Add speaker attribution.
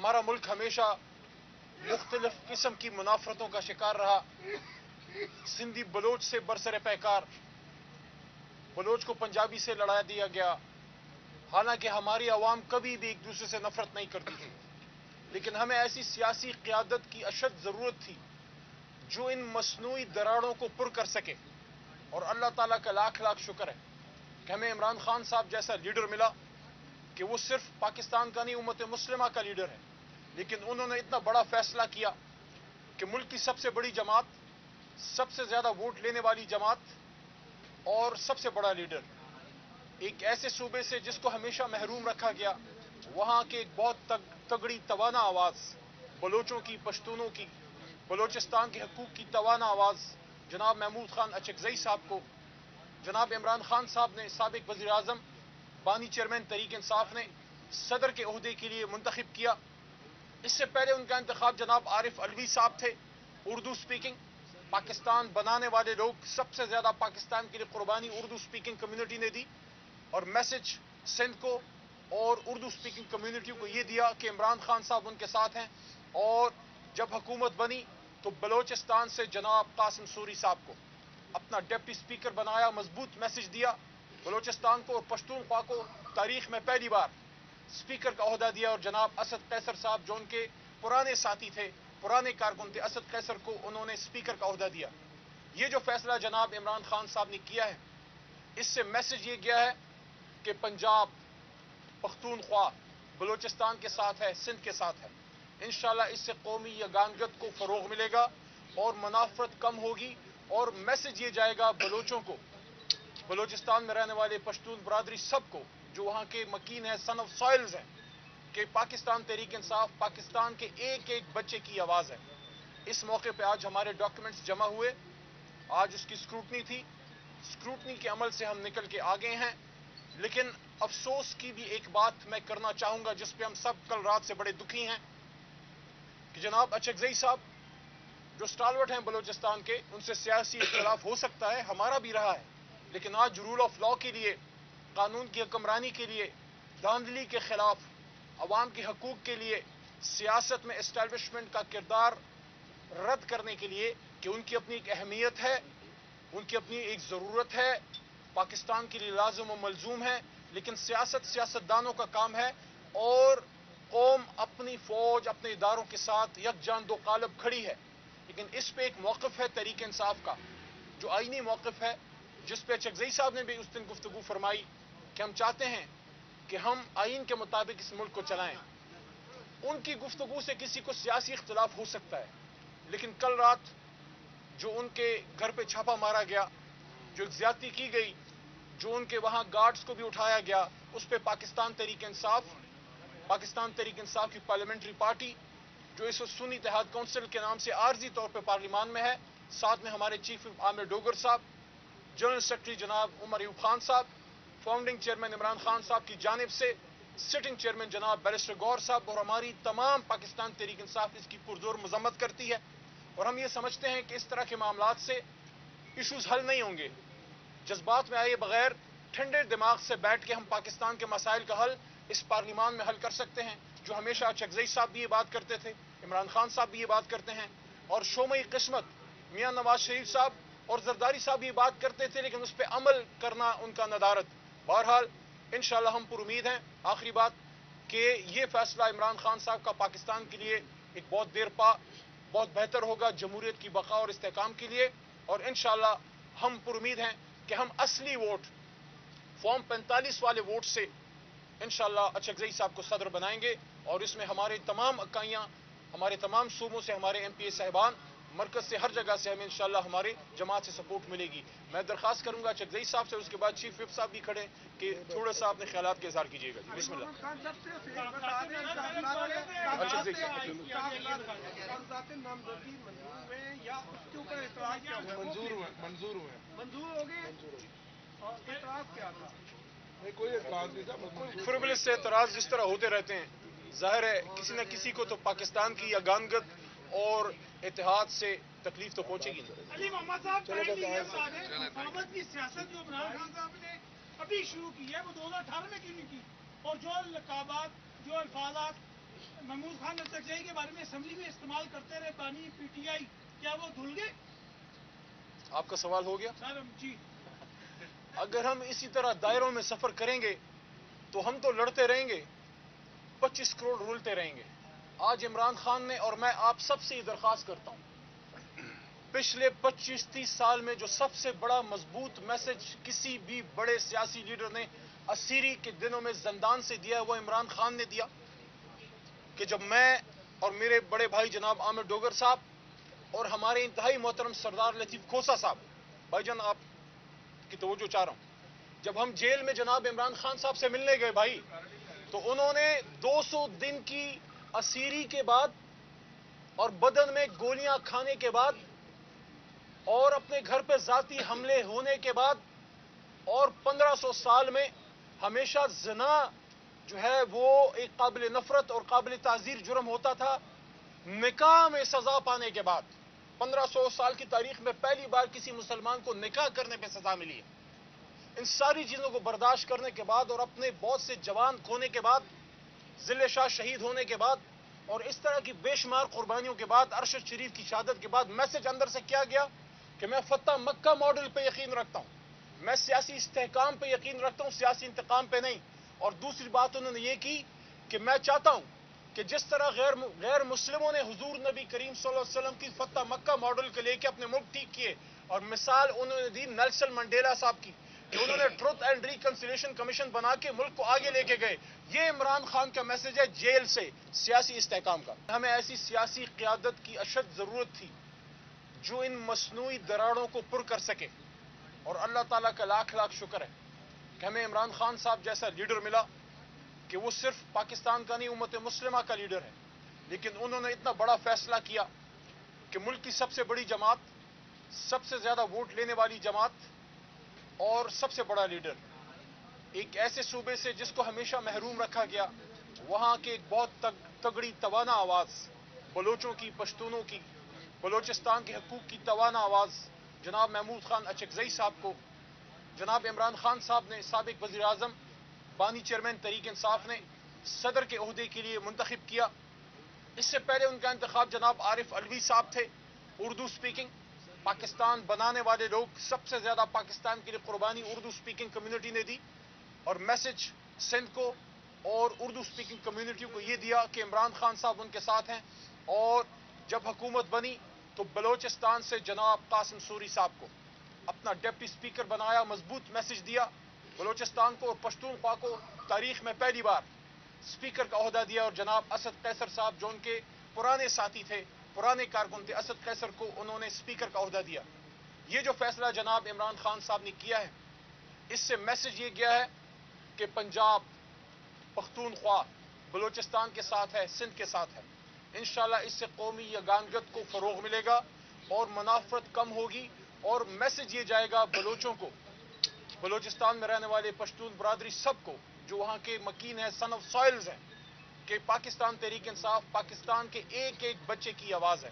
Speaker 1: हमारा मुल्क हमेशा मुख्तलिफ किस्म की मुनाफरतों का शिकार रहा। सिंधी बलोच से बरसरे पैकार, बलोच को पंजाबी से लड़ा दिया गया। हालांकि हमारी आवाम कभी भी एक दूसरे से नफरत नहीं करती थी, लेकिन हमें ऐसी सियासी क़ियादत की अशद ज़रूरत थी जो इन मसनूई दरारों को पुर कर सके। और अल्लाह ताला का लाख लाख शुक्र है कि हमें इमरान खान साहब जैसा लीडर मिला कि वो सिर्फ पाकिस्तान का नहीं, उम्मत मुस्लिमा का लीडर है। लेकिन उन्होंने इतना बड़ा फैसला किया कि मुल्क की सबसे बड़ी जमात, सबसे ज़्यादा वोट लेने वाली जमात और सबसे बड़ा लीडर, एक ऐसे सूबे से जिसको हमेशा महरूम रखा गया, वहाँ के एक बहुत तगड़ी तवाना आवाज़, बलोचों की, पश्तूनों की, बलोचिस्तान के हकूक़ की तवाना आवाज़ जनाब महमूद खान अचकज़ई साहब को जनाब इमरान खान साहब ने, साबिक़ वज़ीर आज़म, बानी चेयरमैन तहरीक इंसाफ ने सदर के ओहदे के लिए मुंतखब किया। इससे पहले उनका इंतखाब जनाब आरिफ अलवी साहब थे, उर्दू स्पीकिंग। पाकिस्तान बनाने वाले लोग, सबसे ज़्यादा पाकिस्तान के लिए कुर्बानी उर्दू स्पीकिंग कम्युनिटी ने दी, और मैसेज सिंध को और उर्दू स्पीकिंग कम्युनिटी को ये दिया कि इमरान खान साहब उनके साथ हैं। और जब हुकूमत बनी तो बलोचिस्तान से जनाब कासिम सूरी साहब को अपना डिप्टी स्पीकर बनाया, मजबूत मैसेज दिया बलोचिस्तान को, और पश्तूनख्वा को तारीख में पहली बार स्पीकर का ओहदा दिया। और जनाब असद कैसर साहब जो उनके पुराने साथी थे, पुराने कारकुन थे, असद कैसर को उन्होंने स्पीकर का ओहदा दिया। ये जो फैसला जनाब इमरान खान साहब ने किया है, इससे मैसेज ये गया है कि पंजाब, पख्तूनख्वा बलोचिस्तान के साथ है, सिंध के साथ है। इंशाल्लाह इससे कौमी यगानगत को फ़रोग़ मिलेगा और मुनाफरत कम होगी। और मैसेज ये जाएगा बलोचों को, बलोचिस्तान में रहने वाले पश्तून बरादरी सबको जो वहाँ के मकीन है, सन ऑफ सॉइल्स हैं, कि पाकिस्तान तहरीक इंसाफ पाकिस्तान के एक एक बच्चे की आवाज़ है। इस मौके पर आज हमारे डॉक्यूमेंट्स जमा हुए, आज उसकी स्क्रूटनी थी। स्क्रूटनी के अमल से हम निकल के आ गए हैं। लेकिन अफसोस की भी एक बात मैं करना चाहूँगा जिस पे हम सब कल रात से बड़े दुखी हैं कि जनाब अचकज़ई साहब जो स्टालवर्ट हैं बलोचिस्तान के, उनसे सियासी इख्तिलाफ हो सकता है, हमारा भी रहा है, लेकिन आज रूल ऑफ लॉ के लिए, कानून की हुक्मरानी के लिए, धांधली के खिलाफ, अवाम के हकूक़ के लिए, सियासत में एस्टैब्लिशमेंट का किरदार रद्द करने के लिए कि उनकी अपनी एक अहमियत है, उनकी अपनी एक ज़रूरत है, पाकिस्तान के लिए लाज़िम व मलजूम है। लेकिन सियासत सियासतदानों का काम है, और कौम अपनी फ़ौज, अपने इदारों के साथ यकजान दो कालब खड़ी है। लेकिन इस पे एक मौक़िफ़ है तहरीक इंसाफ का, जो आईनी मौक़िफ़ है, जिस पे अचकज़ई साहब ने भी उस दिन गुफ्तगू फरमाई कि हम चाहते हैं कि हम आइन के मुताबिक इस मुल्क को चलाएं। उनकी गुफ्तगू से किसी को सियासी इख्तिलाफ हो सकता है, लेकिन कल रात जो उनके घर पे छापा मारा गया, जो ज्यादती की गई, जो उनके वहाँ गार्ड्स को भी उठाया गया, उस पर पाकिस्तान तहरीक इंसाफ की पार्लियामेंट्री पार्टी जो इस वक्त सुन्नी इत्तेहाद काउंसिल के नाम से आर्जी तौर पर पार्लियामान में है, साथ में हमारे चीफ आमिर डोगर साहब, जनरल सेक्रेटरी जनाब उमर अयूब खान साहब, फाउंडिंग चेयरमैन इमरान खान साहब की जानिब से सिटिंग चेयरमैन जनाब बैरिस्टर गौर साहब, और हमारी तमाम पाकिस्तान तहरीक इंसाफ इसकी पुरजोर मजम्मत करती है। और हम ये समझते हैं कि इस तरह के मामलात से इशूज़ हल नहीं होंगे। जज्बात में आए बगैर ठंडे दिमाग से बैठ के हम पाकिस्तान के मसाइल का हल इस पार्लियामान में हल कर सकते हैं, जो हमेशा अचकज़ई साहब भी ये बात करते थे, इमरान खान साहब भी ये बात करते हैं, और शोमई किस्मत मियाँ नवाज शरीफ साहब और जरदारी साहब भी ये बात करते थे, लेकिन उस पर अमल करना उनका नदारत। बहरहाल इंशाअल्लाह हम पुरुमीद हैं, आखिरी बात, कि ये फैसला इमरान खान साहब का पाकिस्तान के लिए एक बहुत देर पा बहुत बेहतर होगा, जमहूरियत की बका और इस्तेहकाम के लिए। और इंशाअल्लाह हम पुरुमीद हैं कि हम असली वोट, फॉर्म 45 वाले वोट से इंशाअल्लाह अचकज़ई साहब को सदर बनाएंगे। और इसमें हमारे तमाम इकाइयाँ, हमारे तमाम सूबों से हमारे MPA साहिबान, मरकज़ से, हर जगह से हमें इंशाअल्लाह हमारे जमात से सपोर्ट मिलेगी। मैं दरख्वास्त करूंगा अचकज़ई साहब से, उसके बाद चीफ विप साहब भी खड़े, कि थोड़ा सा अपने ख्यालात के इज़हार कीजिएगा। जी बिस्मिल्लाह। फ्रिवलेस से एतराज़ जिस तरह होते रहते हैं, जाहिर है किसी न किसी को तो पाकिस्तान की यगानगत और इत्तेहाद से तकलीफ तो पहुंचेगी नहीं।
Speaker 2: अली मोहम्मद साहब हुकूमत की सियासत जो इमरान खान साहब ने अभी शुरू की है, वो 2018 में क्यों नहीं की? और जो लकाबात, जो अल्फाजात महमूद खान अचकजई के बारे में असम्बली में इस्तेमाल करते रहे बानी पीटीआई, क्या वो धुल गए?
Speaker 1: आपका सवाल हो गया?
Speaker 2: सर जी,
Speaker 1: अगर हम इसी तरह दायरों में सफर करेंगे तो हम तो लड़ते रहेंगे, 25 करोड़ रुलते रहेंगे। आज इमरान खान ने और मैं आप सबसे ये दरख्वास्त करता हूं, पिछले 25-30 साल में जो सबसे बड़ा मजबूत मैसेज किसी भी बड़े सियासी लीडर ने असीरी के दिनों में जिंदान से दिया है, वो इमरान खान ने दिया कि जब मैं और मेरे बड़े भाई जनाब आमिर डोगर साहब और हमारे इंतहाई मोहतरम सरदार लतीफ खोसा साहब, भाईजान आप की तवज्जो चाह रहा हूं, जब हम जेल में जनाब इमरान खान साहब से मिलने गए भाई, तो उन्होंने 200 दिन की असीरी के बाद और बदन में गोलियां खाने के बाद और अपने घर पे जाती हमले होने के बाद और 1500 साल में हमेशा ज़िना जो है वो एक काबिल नफरत और काबिल ताज़ीर जुर्म होता था, निकाह में सजा पाने के बाद 1500 साल की तारीख में पहली बार किसी मुसलमान को निकाह करने पे सजा मिली है। इन सारी चीजों को बर्दाश्त करने के बाद और अपने बहुत से जवान खोने के बाद, जिले शाह शहीद होने के बाद और इस तरह की बेशुमार कुर्बानियों के बाद, अरशद शरीफ की शहादत के बाद मैसेज अंदर से क्या गया कि मैं फतह मक्का मॉडल पे यकीन रखता हूं, मैं सियासी इस्तेहकाम पे यकीन रखता हूं, सियासी इंतकाम पे नहीं। और दूसरी बात उन्होंने ये की कि मैं चाहता हूं कि जिस तरह गैर मुस्लिमों ने हुजूर नबी करीम सल्लल्लाहु अलैहि वसल्लम की फतह मक्का मॉडल के लेके अपने मुल्क ठीक किए, और मिसाल उन्होंने दी नेल्सन मंडेला साहब की कि उन्होंने ट्रुथ एंड रिकंसिलिएशन कमीशन बना के मुल्क को आगे लेके गए। ये इमरान खान का मैसेज है जेल से सियासी इस्तेहकाम का। हमें ऐसी सियासी क़यादत की अशद जरूरत थी जो इन मसनूई दरारों को पुर कर सके, और अल्लाह ताला का लाख लाख शुक्र है कि हमें इमरान खान साहब जैसा लीडर मिला कि वो सिर्फ पाकिस्तान का नहीं, उम्मत मुस्लिमा का लीडर है। लेकिन उन्होंने इतना बड़ा फैसला किया कि मुल्क की सबसे बड़ी जमात, सबसे ज्यादा वोट लेने वाली जमात और सबसे बड़ा लीडर, एक ऐसे सूबे से जिसको हमेशा महरूम रखा गया, वहां के एक बहुत तगड़ी तवाना आवाज, बलोचों की, पश्तूनों की, बलोचिस्तान के हकूक की तवाना आवाज जनाब महमूद खान अचकजई साहब को जनाब इमरान खान साहब ने, साबिक वजीर आजम, बानी चेयरमैन तहरीक इंसाफ ने सदर के ओहदे के लिए मुंतखब किया। इससे पहले उनका इंतखाब जनाब आरिफ अलवी साहब थे, उर्दू स्पीकिंग। पाकिस्तान बनाने वाले लोग, सबसे ज्यादा पाकिस्तान के लिए कुर्बानी उर्दू स्पीकिंग कम्युनिटी ने दी, और मैसेज सिंध को और उर्दू स्पीकिंग कम्युनिटी को यह दिया कि इमरान खान साहब उनके साथ हैं। और जब हुकूमत बनी तो बलोचिस्तान से जनाब कासिम सूरी साहब को अपना डिप्टी स्पीकर बनाया, मजबूत मैसेज दिया बलोचिस्तान को और पश्तूनख्वा को तारीख में पहली बार स्पीकर का ओहदा दिया। और जनाब असद कैसर साहब जो उनके पुराने साथी थे, पुराने कारकुन थे, असद कैसर को उन्होंने स्पीकर का ओहदा दिया। ये जो फैसला जनाब इमरान खान साहब ने किया है, इससे मैसेज ये गया है कि पंजाब, पख्तूनख्वा बलोचिस्तान के साथ है, सिंध के साथ है। इंशाल्लाह इससे कौमी यगानगत को फरोग मिलेगा और मुनाफरत कम होगी, और मैसेज ये जाएगा बलोचों को, बलोचिस्तान में रहने वाले पश्तून बरादरी सबको जो वहां के मकीन है, सन ऑफ सॉइल्स हैं, कि पाकिस्तान तहरीक इंसाफ पाकिस्तान के एक एक बच्चे की आवाज है।